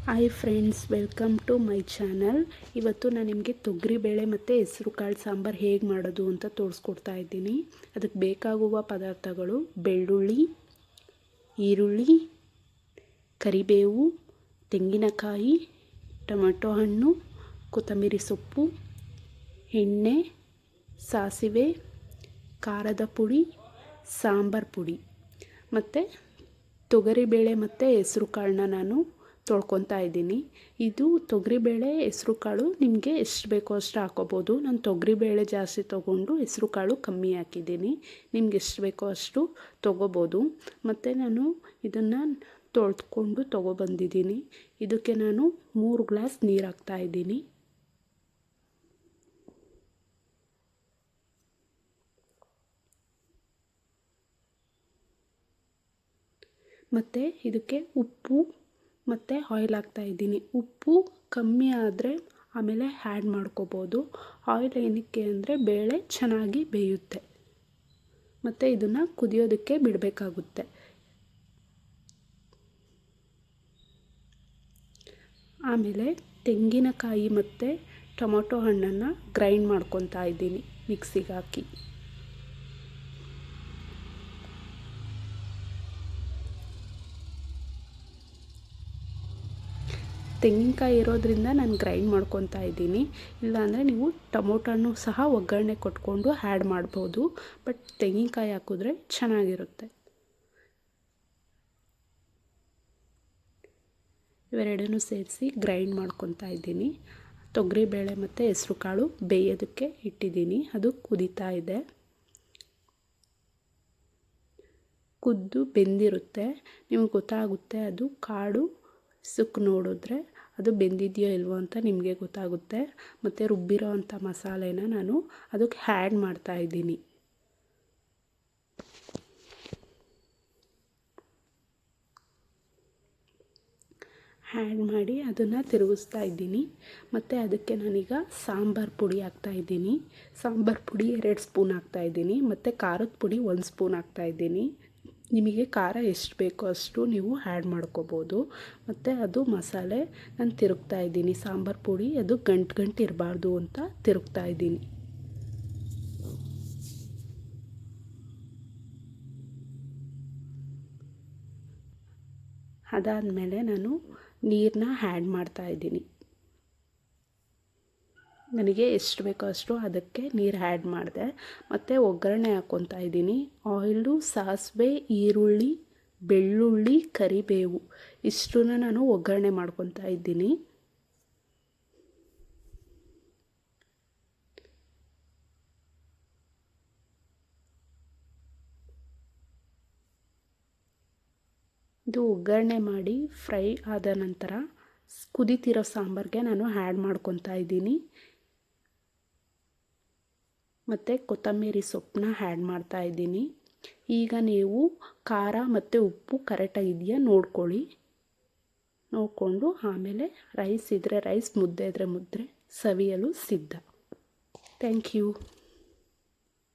Hi friends, welcome to my channel. ಇವತ್ತು ನಾನು ನಿಮಗೆ ತೊಗರಿಬೇಳೆ ಮತ್ತು ಹೆಸರು ಕಾಳು ಸಾಂಬಾರು ಹೇಗೆ ಮಾಡೋದು ಅಂತ ತೋರಿಸ್ಕೊಡ್ತಾ ಇದ್ದೀನಿ. ಅದಕ್ಕೆ ಬೇಕಾಗುವ ಪದಾರ್ಥಗಳು: ಬೆಳ್ಳುಳ್ಳಿ, ಈರುಳ್ಳಿ, ಕರಿಬೇವು, ತೆಂಗಿನಕಾಯಿ, ಟೊಮೆಟೊ ಹಣ್ಣು, ಕೊತ್ತಂಬರಿ ಸೊಪ್ಪು, ಎಣ್ಣೆ, ಸಾಸಿವೆ, ಖಾರದ ಪುಡಿ, ಸಾಂಬಾರು ಪುಡಿ ಮತ್ತು ತೊಗರಿಬೇಳೆ ಮತ್ತು ಹೆಸರು ಕಾಳನ್ನ ನಾನು ತೊಳ್ಕೊತಾ ಇದ್ದೀನಿ. ಇದು ತೊಗರಿಬೇಳೆ ಹೆಸರು ಕಾಳು ನಿಮಗೆ ಎಷ್ಟು ಬೇಕೋ ಅಷ್ಟು ಹಾಕೋಬೋದು. ನಾನು ತೊಗರಿಬೇಳೆ ಜಾಸ್ತಿ ತೊಗೊಂಡು ಹೆಸರು ಕಾಳು ಕಮ್ಮಿ ಹಾಕಿದ್ದೀನಿ. ನಿಮ್ಗೆ ಎಷ್ಟು ಬೇಕೋ ಅಷ್ಟು ತೊಗೋಬೋದು. ಮತ್ತು ನಾನು ಇದನ್ನು ತೊಳೆದ್ಕೊಂಡು ತೊಗೊಬಂದಿದ್ದೀನಿ. ಇದಕ್ಕೆ ನಾನು 3 ಗ್ಲಾಸ್ ನೀರು ಹಾಕ್ತಾಯಿದ್ದೀನಿ. ಮತ್ತು ಇದಕ್ಕೆ ಉಪ್ಪು ಮತ್ತು ಆಯಿಲ್ ಹಾಕ್ತಾಯಿದ್ದೀನಿ. ಉಪ್ಪು ಕಮ್ಮಿ ಆದರೆ ಆಮೇಲೆ ಆ್ಯಡ್ ಮಾಡ್ಕೋಬೋದು. ಆಯಿಲ್ ಏನಕ್ಕೆ ಅಂದರೆ ಬೇಳೆ ಚೆನ್ನಾಗಿ ಬೇಯುತ್ತೆ. ಮತ್ತು ಇದನ್ನು ಕುದಿಯೋದಕ್ಕೆ ಬಿಡಬೇಕಾಗುತ್ತೆ. ಆಮೇಲೆ ತೆಂಗಿನಕಾಯಿ ಮತ್ತು ಟೊಮೊಟೊ ಹಣ್ಣನ್ನು ಗ್ರೈಂಡ್ ಮಾಡ್ಕೊತಾ ಇದ್ದೀನಿ ಮಿಕ್ಸಿಗೆ ಹಾಕಿ. ತೆಂಗಿನಕಾಯಿ ಇರೋದ್ರಿಂದ ನಾನು ಗ್ರೈಂಡ್ ಮಾಡ್ಕೊತಾ ಇದ್ದೀನಿ. ಇಲ್ಲಾಂದರೆ ನೀವು ಟೊಮೊಟೊನೂ ಸಹ ಒಗ್ಗರಣೆ ಕೊಟ್ಕೊಂಡು ಆ್ಯಡ್ ಮಾಡ್ಬೋದು. ಬಟ್ ತೆಂಗಿನಕಾಯಿ ಹಾಕಿದ್ರೆ ಚೆನ್ನಾಗಿರುತ್ತೆ. ಇವೆರಡನ್ನೂ ಸೇರಿಸಿ ಗ್ರೈಂಡ್ ಮಾಡ್ಕೊತಾ ಇದ್ದೀನಿ. ತೊಗರಿಬೇಳೆ ಮತ್ತು ಹೆಸರು ಕಾಳು ಬೇಯೋದಕ್ಕೆ ಇಟ್ಟಿದ್ದೀನಿ. ಅದು ಕುದೀತಾ ಇದೆ. ಕುದ್ದು ಬೆಂದಿರುತ್ತೆ. ನಿಮಗೆ ಗೊತ್ತಾಗುತ್ತೆ, ಅದು ಕಾಳು ಸುಕ್ ನೋಡಿದ್ರೆ ಅದು ಬೆಂದಿದೆಯೋ ಇಲ್ವೋ ಅಂತ ನಿಮಗೆ ಗೊತ್ತಾಗುತ್ತೆ. ಮತ್ತು ರುಬ್ಬಿರೋ ಅಂಥ ಮಸಾಲೆನ ನಾನು ಅದಕ್ಕೆ ಆ್ಯಡ್ ಮಾಡ್ತಾಯಿದ್ದೀನಿ. ಆ್ಯಡ್ ಮಾಡಿ ಅದನ್ನು ತಿರುಗಿಸ್ತಾ ಇದ್ದೀನಿ. ಮತ್ತು ಅದಕ್ಕೆ ನಾನೀಗ ಸಾಂಬಾರು ಪುಡಿ ಹಾಕ್ತಾಯಿದ್ದೀನಿ. ಸಾಂಬಾರು ಪುಡಿ 2 ಸ್ಪೂನ್ ಹಾಕ್ತಾಯಿದ್ದೀನಿ. ಮತ್ತು ಖಾರದ ಪುಡಿ 1 ಸ್ಪೂನ್ ಹಾಕ್ತಾಯಿದ್ದೀನಿ. ನಿಮಗೆ ಖಾರ ಎಷ್ಟು ಬೇಕೋ ಅಷ್ಟು ನೀವು ಆ್ಯಡ್ ಮಾಡ್ಕೋಬೋದು. ಮತ್ತು ಅದು ಮಸಾಲೆ ನಾನು ತಿರುಗ್ತಾ ಇದ್ದೀನಿ. ಸಾಂಬಾರು ಪುಡಿ ಅದು ಗಂಟು ಇರಬಾರ್ದು ಅಂತ ತಿರುಗ್ತಾ ಇದ್ದೀನಿ. ಅದಾದಮೇಲೆ ನಾನು ನೀರನ್ನ ಆ್ಯಡ್ ಮಾಡ್ತಾಯಿದ್ದೀನಿ. ನನಗೆ ಎಷ್ಟು ಬೇಕೋ ಅಷ್ಟು ಅದಕ್ಕೆ ನೀರು ಆ್ಯಡ್ ಮಾಡಿದೆ. ಮತ್ತು ಒಗ್ಗರಣೆ ಹಾಕ್ಕೊತಾ ಇದ್ದೀನಿ. ಆಯಿಲು, ಸಾಸಿವೆ, ಈರುಳ್ಳಿ, ಬೆಳ್ಳುಳ್ಳಿ, ಕರಿಬೇವು ಇಷ್ಟನ್ನ ನಾನು ಒಗ್ಗರಣೆ ಮಾಡ್ಕೊತಾ ಇದ್ದೀನಿ. ಇದು ಒಗ್ಗರಣೆ ಮಾಡಿ ಫ್ರೈ ಆದ ನಂತರ ಕುದೀತಿರೋ ಸಾಂಬಾರಿಗೆ ನಾನು ಆ್ಯಡ್ ಮಾಡ್ಕೊತಾ ಇದ್ದೀನಿ. ಮತ್ತು ಕೊತ್ತಂಬರಿ ಸೊಪ್ಪನ್ನ ಆ್ಯಡ್ ಮಾಡ್ತಾಯಿದ್ದೀನಿ. ಈಗ ನೀವು ಖಾರ ಮತ್ತು ಉಪ್ಪು ಕರೆಕ್ಟಾಗಿದೆಯಾ ನೋಡಿಕೊಂಡು ಆಮೇಲೆ ರೈಸ್ ಇದ್ದರೆ ರೈಸ್, ಮುದ್ದೆ ಇದ್ದರೆ ಮುದ್ದೆ ಸವಿಯಲು ಸಿದ್ಧ. Thank you.